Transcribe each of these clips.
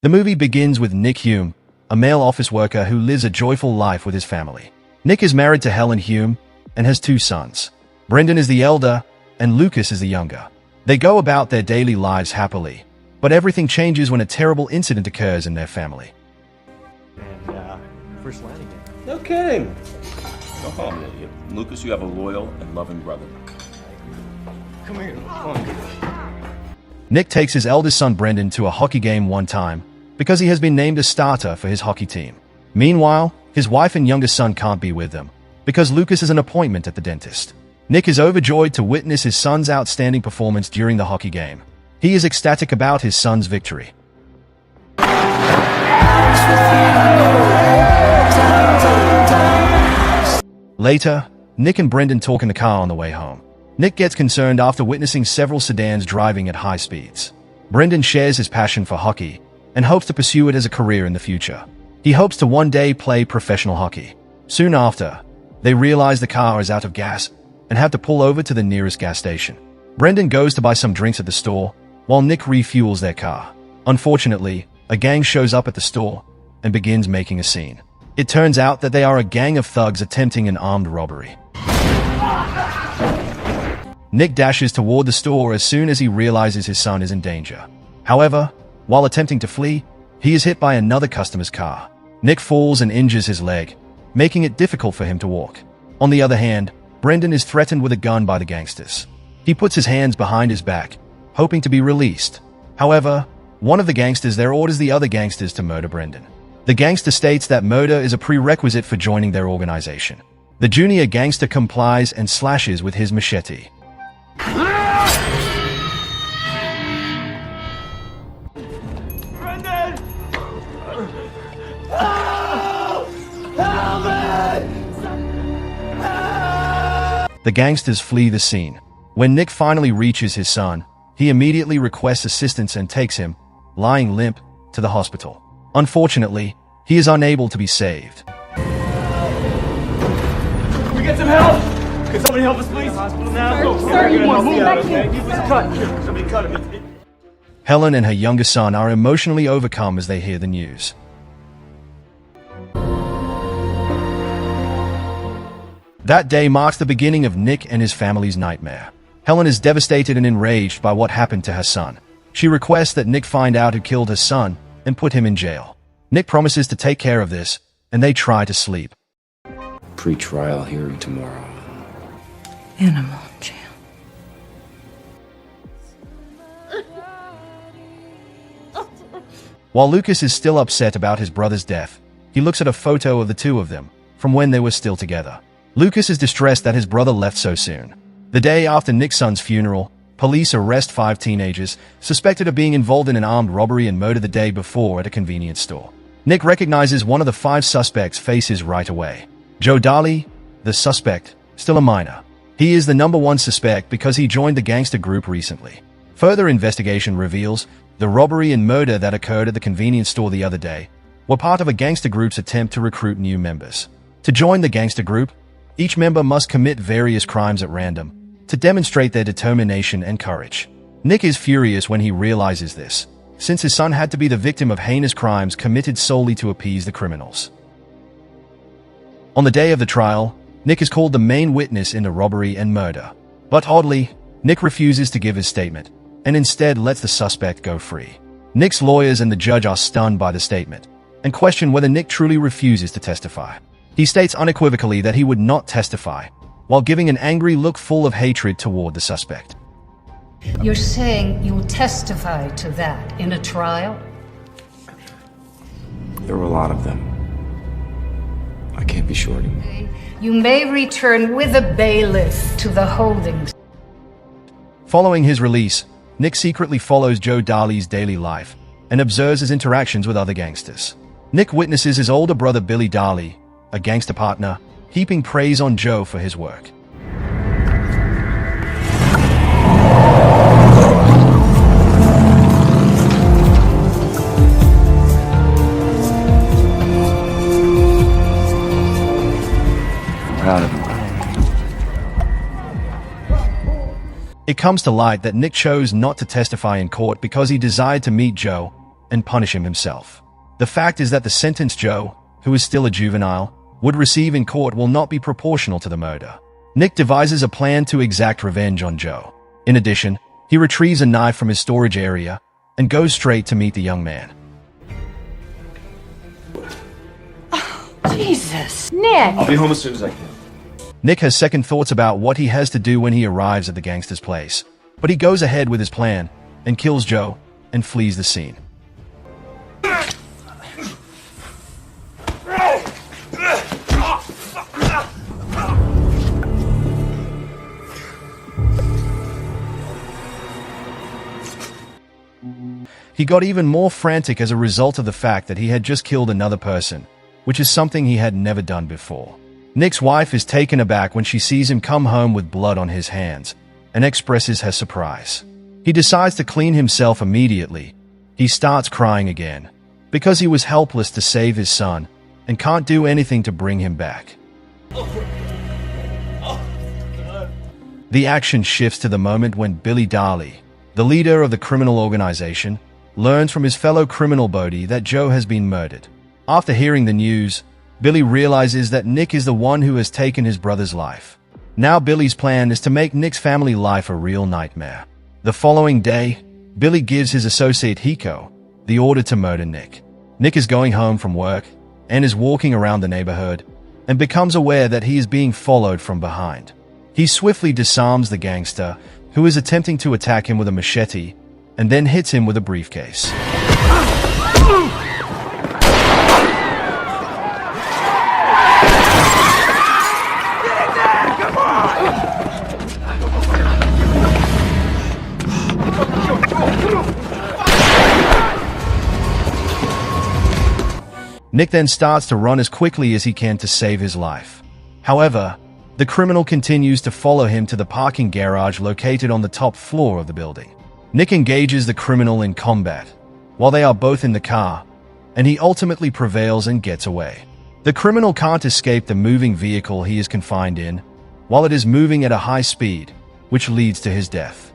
The movie begins with Nick Hume, a male office worker who lives a joyful life with his family. Nick is married to Helen Hume and has two sons. Brendan is the elder, and Lucas is the younger. They go about their daily lives happily, but everything changes when a terrible incident occurs in their family. And, first landing it. No kidding. Go home, idiot. Lucas, you have a loyal and loving brother. Come here. Come on. Nick takes his eldest son Brendan to a hockey game one time because he has been named a starter for his hockey team. Meanwhile, his wife and youngest son can't be with them because Lucas has an appointment at the dentist. Nick is overjoyed to witness his son's outstanding performance during the hockey game. He is ecstatic about his son's victory. Later, Nick and Brendan talk in the car on the way home. Nick gets concerned after witnessing several sedans driving at high speeds. Brendan shares his passion for hockey and hopes to pursue it as a career in the future. He hopes to one day play professional hockey. Soon after, they realize the car is out of gas and have to pull over to the nearest gas station. Brendan goes to buy some drinks at the store while Nick refuels their car. Unfortunately, a gang shows up at the store and begins making a scene. It turns out that they are a gang of thugs attempting an armed robbery. Nick dashes toward the store as soon as he realizes his son is in danger. However, while attempting to flee, he is hit by another customer's car. Nick falls and injures his leg, making it difficult for him to walk. On the other hand, Brendan is threatened with a gun by the gangsters. He puts his hands behind his back, hoping to be released. However, one of the gangsters there orders the other gangsters to murder Brendan. The gangster states that murder is a prerequisite for joining their organization. The junior gangster complies and slashes with his machete. Brendan! Help! Help me! The gangsters flee the scene. When Nick finally reaches his son, he immediately requests assistance and takes him, lying limp, to the hospital. Unfortunately, he is unable to be saved. Can we get some help? Can somebody help us, please? Hospital now. Sir, you must be back here. He was cut. Somebody cut him. Helen and her younger son are emotionally overcome as they hear the news. That day marks the beginning of Nick and his family's nightmare. Helen is devastated and enraged by what happened to her son. She requests that Nick find out who killed her son and put him in jail. Nick promises to take care of this, and they try to sleep. Pre-trial hearing tomorrow. Animal jail. While Lucas is still upset about his brother's death, he looks at a photo of the two of them from when they were still together. Lucas is distressed that his brother left so soon. The day after Nick's son's funeral, police arrest 5 teenagers suspected of being involved in an armed robbery and murder the day before at a convenience store. Nick recognizes one of the 5 suspects' faces right away. Joe Daly, the suspect, still a minor. He is the #1 suspect because he joined the gangster group recently. Further investigation reveals the robbery and murder that occurred at the convenience store the other day were part of a gangster group's attempt to recruit new members. To join the gangster group, each member must commit various crimes at random to demonstrate their determination and courage. Nick is furious when he realizes this, since his son had to be the victim of heinous crimes committed solely to appease the criminals. On the day of the trial, Nick is called the main witness in the robbery and murder. But oddly, Nick refuses to give his statement, and instead lets the suspect go free. Nick's lawyers and the judge are stunned by the statement, and question whether Nick truly refuses to testify. He states unequivocally that he would not testify, while giving an angry look full of hatred toward the suspect. You're saying you'll testify to that in a trial? There were a lot of them. I can't be sure anymore. You may return with a bailiff to the holdings. Following his release, Nick secretly follows Joe Daly's daily life and observes his interactions with other gangsters. Nick witnesses his older brother Billy Daly, a gangster partner, heaping praise on Joe for his work. I'm proud of him. It comes to light that Nick chose not to testify in court because he desired to meet Joe and punish him himself. The fact is that the sentence Joe, who is still a juvenile, would receive in court will not be proportional to the murder. Nick devises a plan to exact revenge on Joe. In addition, he retrieves a knife from his storage area and goes straight to meet the young man. Jesus, Nick! I'll be home as soon as I can. Nick has second thoughts about what he has to do when he arrives at the gangster's place, but he goes ahead with his plan and kills Joe and flees the scene. He got even more frantic as a result of the fact that he had just killed another person, which is something he had never done before. Nick's wife is taken aback when she sees him come home with blood on his hands and expresses her surprise. He decides to clean himself immediately. He starts crying again because he was helpless to save his son and can't do anything to bring him back. The action shifts to the moment when Billy Darley, the leader of the criminal organization, learns from his fellow criminal Bodie that Joe has been murdered. After hearing the news, Billy realizes that Nick is the one who has taken his brother's life. Now Billy's plan is to make Nick's family life a real nightmare. The following day, Billy gives his associate Hiko the order to murder Nick. Nick is going home from work and is walking around the neighborhood and becomes aware that he is being followed from behind. He swiftly disarms the gangster who is attempting to attack him with a machete and then hits him with a briefcase. Nick then starts to run as quickly as he can to save his life. However, the criminal continues to follow him to the parking garage located on the top floor of the building. Nick engages the criminal in combat while they are both in the car, and he ultimately prevails and gets away. The criminal can't escape the moving vehicle he is confined in, while it is moving at a high speed, which leads to his death.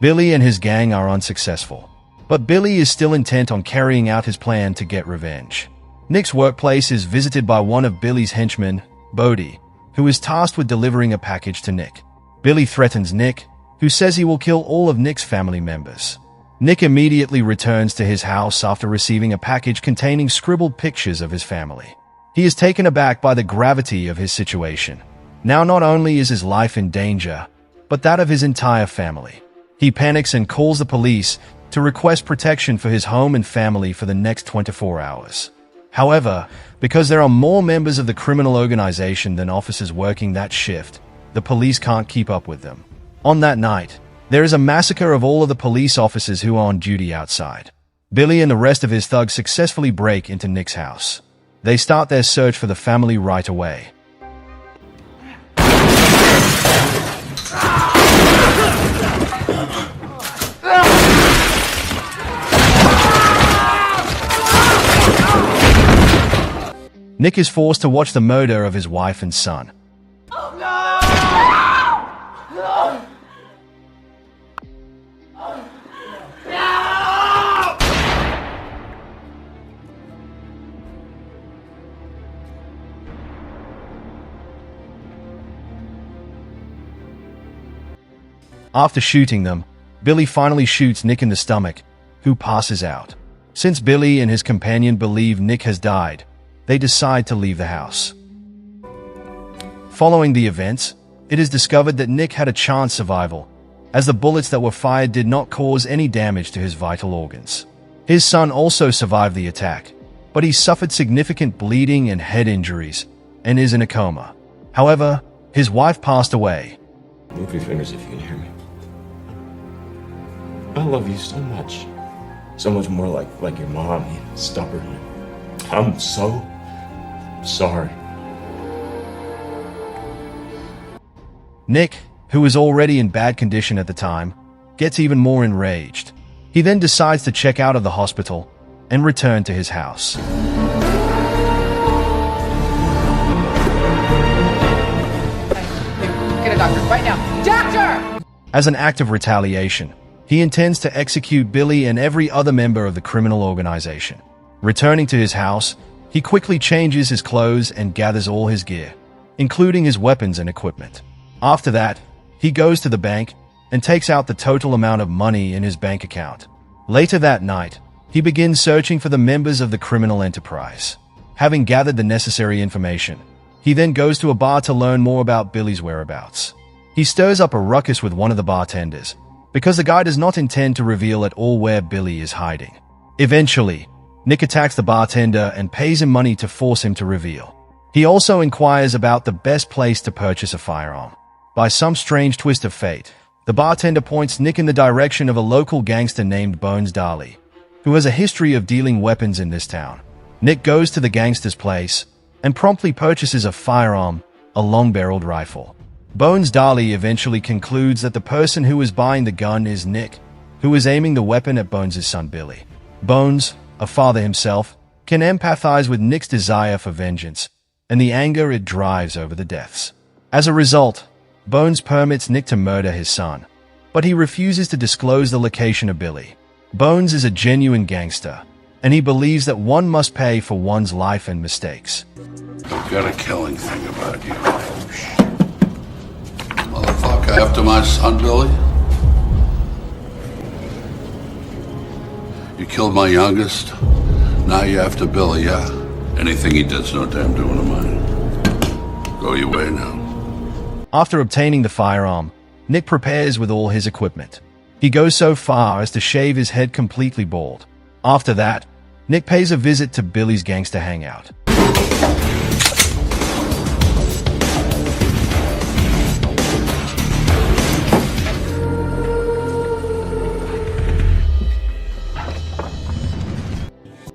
Billy and his gang are unsuccessful, but Billy is still intent on carrying out his plan to get revenge. Nick's workplace is visited by one of Billy's henchmen, Bodie, who is tasked with delivering a package to Nick. Billy threatens Nick, who says he will kill all of Nick's family members. Nick immediately returns to his house after receiving a package containing scribbled pictures of his family. He is taken aback by the gravity of his situation. Now not only is his life in danger, but that of his entire family. He panics and calls the police to request protection for his home and family for the next 24 hours. However, because there are more members of the criminal organization than officers working that shift, the police can't keep up with them. On that night, there is a massacre of all of the police officers who are on duty outside. Billy and the rest of his thugs successfully break into Nick's house. They start their search for the family right away. Nick is forced to watch the murder of his wife and son. After shooting them, Billy finally shoots Nick in the stomach, who passes out. Since Billy and his companion believe Nick has died, they decide to leave the house. Following the events, it is discovered that Nick had a chance survival, as the bullets that were fired did not cause any damage to his vital organs. His son also survived the attack, but he suffered significant bleeding and head injuries, and is in a coma. However, his wife passed away. Move your fingers if you can hear me. I love you so much. So much more like your mom, stubborn. I'm so sorry. Nick, who was already in bad condition at the time, gets even more enraged. He then decides to check out of the hospital and return to his house. right now. Doctor! As an act of retaliation, he intends to execute Billy and every other member of the criminal organization. Returning to his house, he quickly changes his clothes and gathers all his gear, including his weapons and equipment. After that, he goes to the bank and takes out the total amount of money in his bank account. Later that night, he begins searching for the members of the criminal enterprise. Having gathered the necessary information, he then goes to a bar to learn more about Billy's whereabouts. He stirs up a ruckus with one of the bartenders, because the guy does not intend to reveal at all where Billy is hiding. Eventually, Nick attacks the bartender and pays him money to force him to reveal. He also inquires about the best place to purchase a firearm. By some strange twist of fate, the bartender points Nick in the direction of a local gangster named Bones Darley, who has a history of dealing weapons in this town. Nick goes to the gangster's place and promptly purchases a firearm, a long-barreled rifle. Bones Darley eventually concludes that the person who is buying the gun is Nick, who is aiming the weapon at Bones' son Billy. Bones, a father himself, can empathize with Nick's desire for vengeance and the anger it drives over the deaths. As a result, Bones permits Nick to murder his son, but he refuses to disclose the location of Billy. Bones is a genuine gangster, and he believes that one must pay for one's life and mistakes. I've got a killing thing about you. Motherfucker after my son, Billy? You killed my youngest. Now you're after Billy, yeah? Anything he did's no damn doing of mine. Go your way now. After obtaining the firearm, Nick prepares with all his equipment. He goes so far as to shave his head completely bald. After that, Nick pays a visit to Billy's gangster hangout.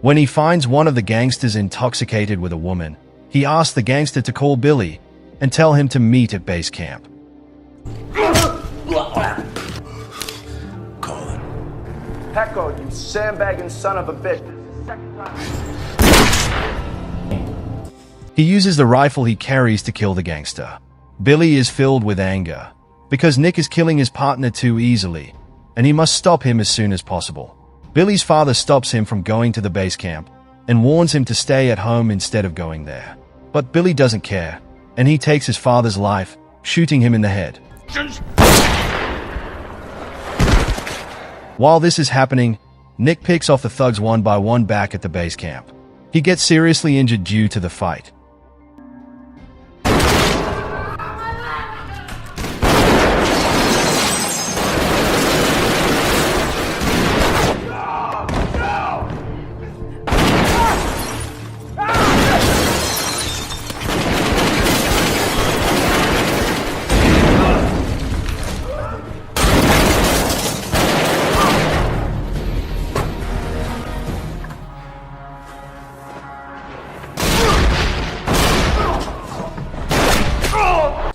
When he finds one of the gangsters intoxicated with a woman, he asks the gangster to call Billy and tell him to meet at base camp. Call it. Pecco, you sandbagging son of a bitch. He uses the rifle he carries to kill the gangster. Billy is filled with anger because Nick is killing his partner too easily, and he must stop him as soon as possible. Billy's father stops him from going to the base camp and warns him to stay at home instead of going there. But Billy doesn't care, and he takes his father's life, shooting him in the head. While this is happening, Nick picks off the thugs one by one back at the base camp. He gets seriously injured due to the fight.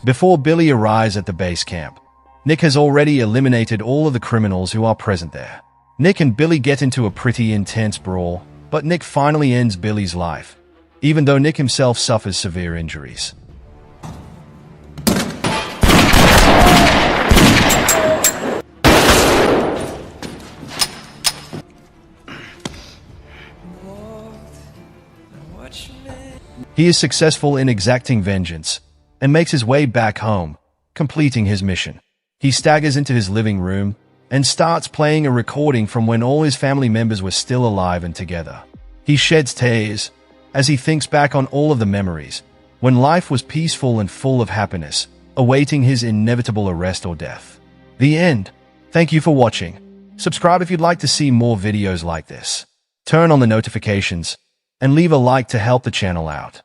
Before Billy arrives at the base camp, Nick has already eliminated all of the criminals who are present there. Nick and Billy get into a pretty intense brawl, but Nick finally ends Billy's life, even though Nick himself suffers severe injuries. He is successful in exacting vengeance and makes his way back home, completing his mission. He staggers into his living room and starts playing a recording from when all his family members were still alive and together. He sheds tears as he thinks back on all of the memories when life was peaceful and full of happiness, awaiting his inevitable arrest or death. The end. Thank you for watching. Subscribe if you'd like to see more videos like this. Turn on the notifications and leave a like to help the channel out.